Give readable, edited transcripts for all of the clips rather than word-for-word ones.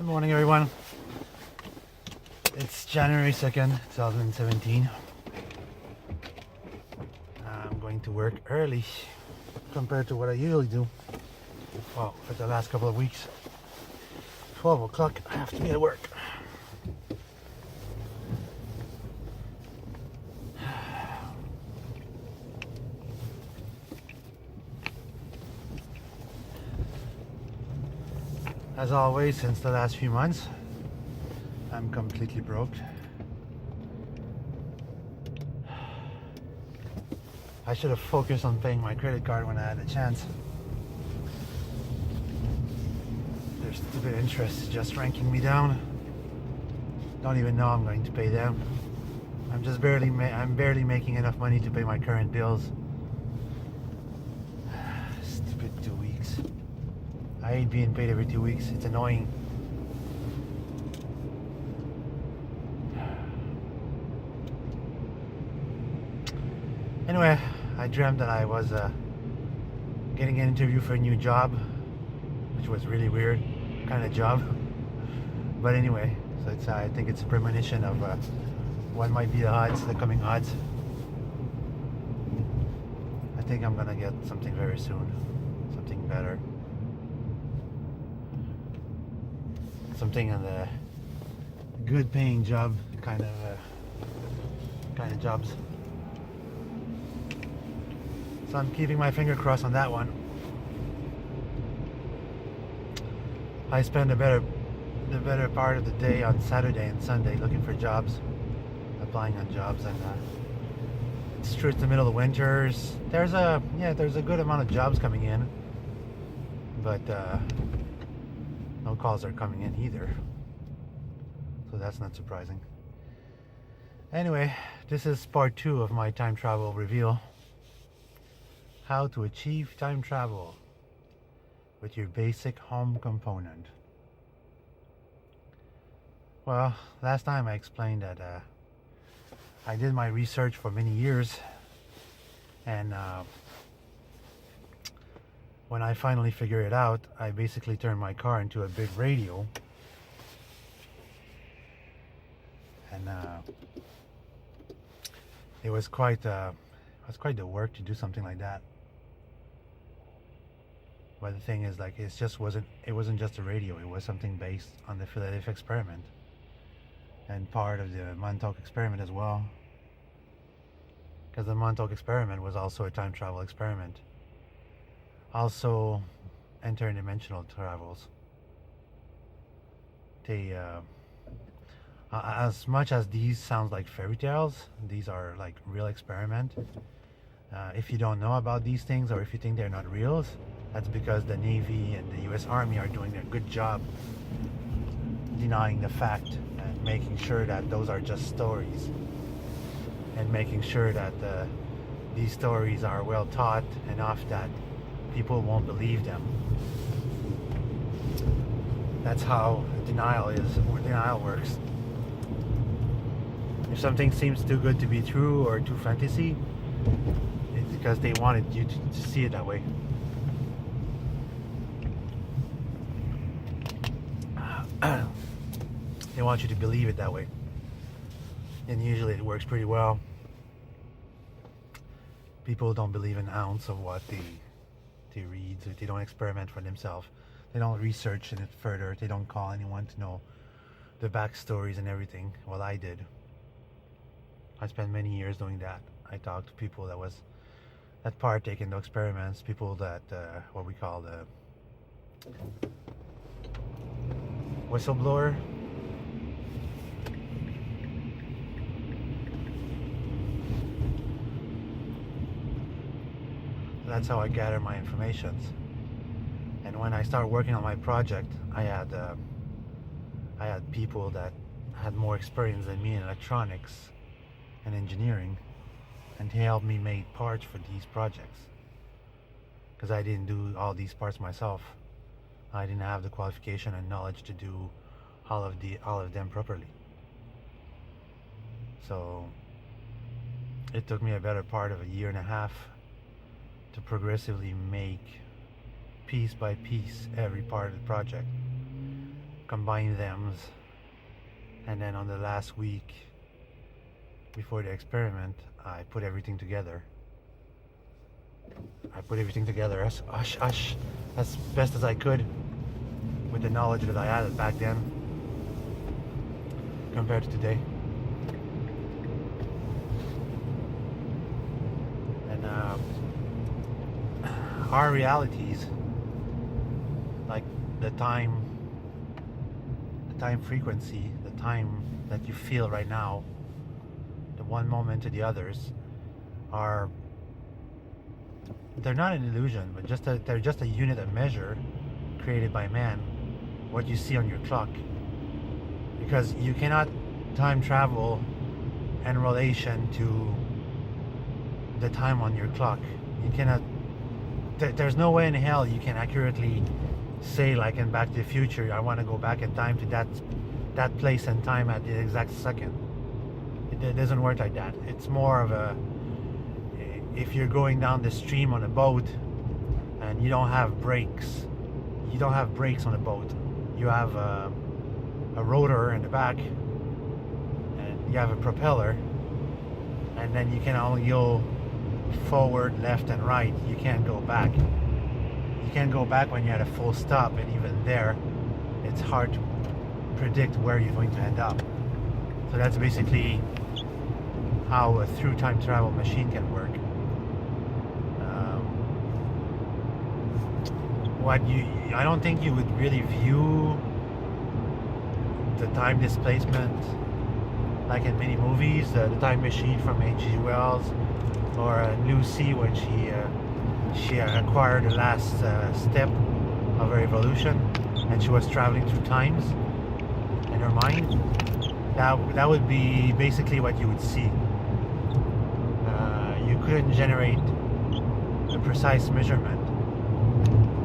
Good morning, everyone. It's January 2nd, 2017. I'm going to work early compared to what I usually do. Well, for the last couple of weeks. 12 o'clock, I have to be at work. As always, since the last few months, I'm completely broke. I should have focused on paying my credit card when I had a chance. Their stupid interest is just ranking me down. Don't even know I'm going to pay them. I'm barely making enough money to pay my current bills. Stupid 2 weeks. I hate being paid every 2 weeks. It's annoying. Anyway, I dreamt that I was getting an interview for a new job, which was really weird kind of job. But anyway, so I think it's a premonition of what might be the coming odds. I think I'm gonna get something very soon, something better. Something in the good paying job kind of jobs. So I'm keeping my finger crossed on that one. I spend the better part of the day on Saturday and Sunday looking for jobs, applying on jobs, and it's true, it's the middle of winters. There's a good amount of jobs coming in, but no calls are coming in either, so that's not surprising. Anyway, this is part 2 of my time travel reveal. How to achieve time travel with your basic home component. Well, last time I explained that I did my research for many years, and when I finally figured it out, I basically turned my car into a big radio, and it was quite the work to do something like that. But the thing is, like, it wasn't just a radio. It was something based on the Philadelphia experiment and part of the Montauk experiment as well, because the Montauk experiment was also a time travel experiment, also interdimensional travels. They as much as these sounds like fairy tales, these are like real experiment. If you don't know about these things, or if you think they're not real, that's because the Navy and the US Army are doing a good job denying the fact and making sure that those are just stories, and making sure that these stories are well taught enough that people won't believe them. That's how denial works. If something seems too good to be true or too fantasy, it's because they wanted you to see it that way. They want you to believe it that way, and usually it works pretty well. People don't believe an ounce of what they read. So they don't experiment for themselves. They don't research it further. They don't call anyone to know the backstories and everything. Well, I did. I spent many years doing that. I talked to people that partake in the experiments, people that what we call the whistleblower. That's how I gather my information. And when I started working on my project, I had people that had more experience than me in electronics and engineering, and they helped me make parts for these projects, because I didn't do all these parts myself. I didn't have the qualification and knowledge to do all of them properly. So it took me a better part of a year and a half to progressively make piece by piece every part of the project. combine them, and then on the last week before the experiment, I put everything together. As best as I could with the knowledge that I had back then compared to today. And our realities, like the time frequency, the time that you feel right now, the one moment to the others, they're not an illusion, but they're just a unit of measure created by man, what you see on your clock. Because you cannot time travel in relation to the time on your clock. You cannot, there's no way in hell you can accurately say, like in Back to the Future, I want to go back in time to that place and time at the exact second. It doesn't work like that. It's more of a, if you're going down the stream on a boat and you don't have brakes on the boat, you have a rotor in the back and you have a propeller, and then you can only go forward, left and right. You can't go back. You can't go back when you're at a full stop, and even there it's hard to predict where you're going to end up. So that's basically how a through time travel machine can work. I don't think you would really view the time displacement like in many movies, the Time Machine from H.G. Wells, or Lucy when she acquired the last step of her evolution, and she was traveling through times in her mind. That would be basically what you would see. You couldn't generate a precise measurement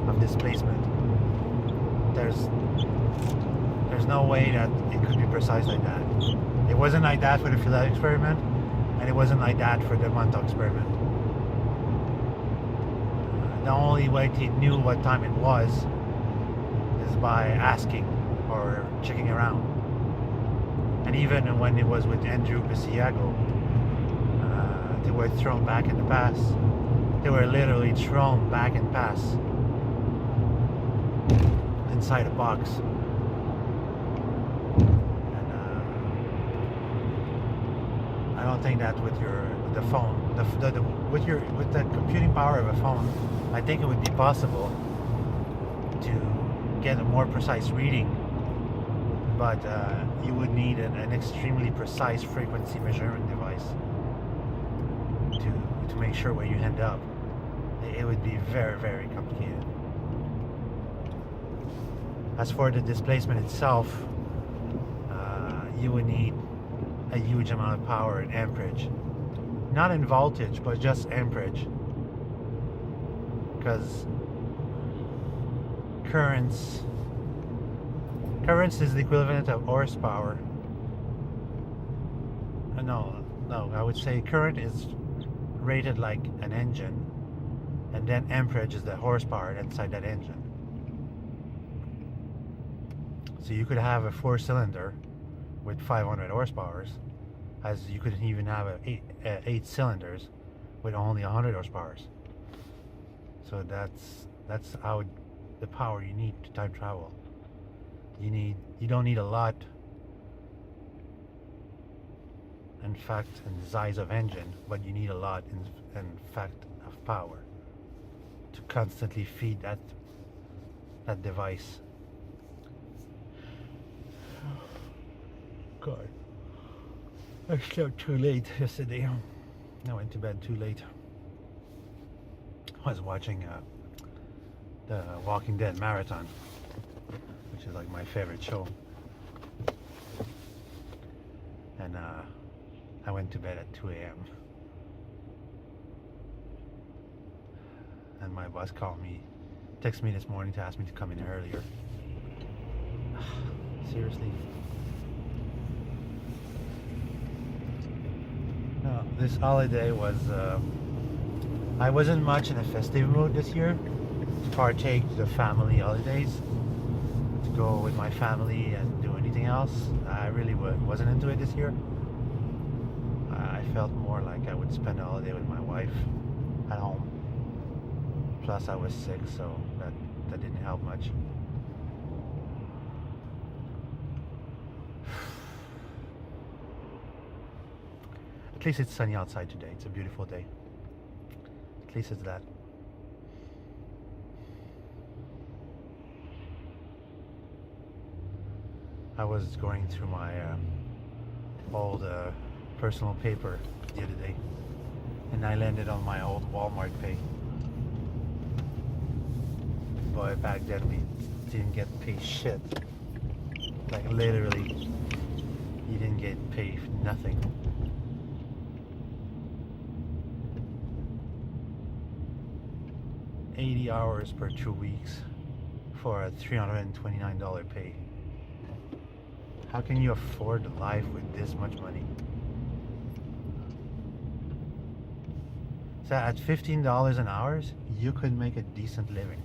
of displacement. There's no way that it could be precise like that. It wasn't like that for the Philadelphia experiment, and it wasn't like that for the Montauk experiment. The only way they knew what time it was is by asking or checking around. And even when it was with Andrew Basiago, they were thrown back in the past. They were literally thrown back in past inside a box. And I don't think that with the phone, with the computing power of a phone, I think it would be possible to get a more precise reading, but you would need an extremely precise frequency measurement device to make sure where you end up. It would be very, very complicated. As for the displacement itself, you would need a huge amount of power in amperage. Not in voltage, but just amperage. Because currents is the equivalent of horsepower. No, I would say current is rated like an engine, and then amperage is the horsepower inside that engine. So you could have a 4-cylinder with 500 horsepower, as you could even have eight cylinders with only 100 horsepower. So that's how the power you need to time travel. You don't need a lot, in fact, in the size of engine, but you need a lot in fact of power to constantly feed that device. God, I slept too late yesterday. I went to bed too late. I was watching the Walking Dead marathon, which is like my favorite show. And I went to bed at 2 a.m. And my boss texted me this morning to ask me to come in earlier. Seriously? No, this holiday was, I wasn't much in a festive mood this year to partake the family holidays, to go with my family and do anything else. I really wasn't into it this year. I felt more like I would spend a holiday with my wife at home. Plus I was sick, so that didn't help much. At least it's sunny outside today. It's a beautiful day. At least it's that. I was going through my old personal paper the other day, and I landed on my old Walmart pay. But back then we didn't get paid shit. Like literally, you didn't get paid nothing. $80 hours per 2 weeks for a $329 pay. How can you afford life with this much money? So at $15 an hour, you could make a decent living.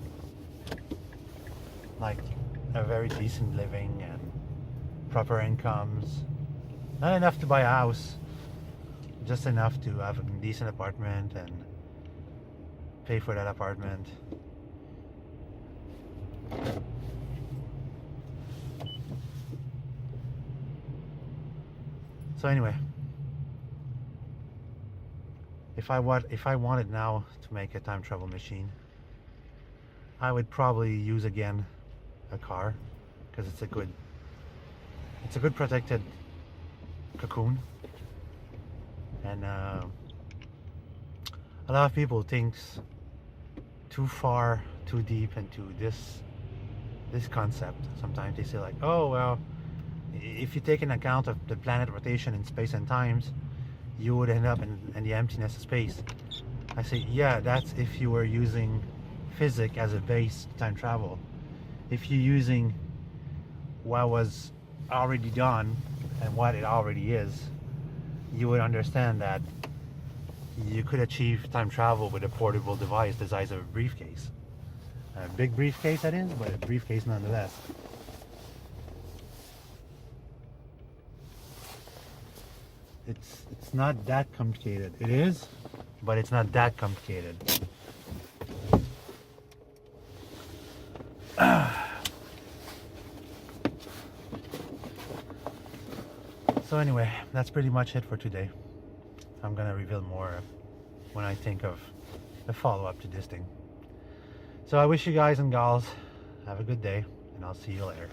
Like a very decent living and proper incomes. Not enough to buy a house, just enough to have a decent apartment and pay for that apartment. So anyway, if I wanted now to make a time travel machine, I would probably use again a car, because it's a good protected cocoon. And a lot of people thinks too far, too deep into this concept. Sometimes they say like, oh well, if you take into account of the planet rotation in space and times, you would end up in the emptiness of space. I say, yeah, that's if you were using physics as a base to time travel. If you're using what was already done and what it already is, you would understand that you could achieve time travel with a portable device the size of a briefcase. A big briefcase that is, but a briefcase nonetheless. It's not that complicated. It is, but it's not that complicated. So anyway, that's pretty much it for today. I'm gonna reveal more when I think of the follow-up to this thing. So I wish you guys and gals have a good day, and I'll see you later.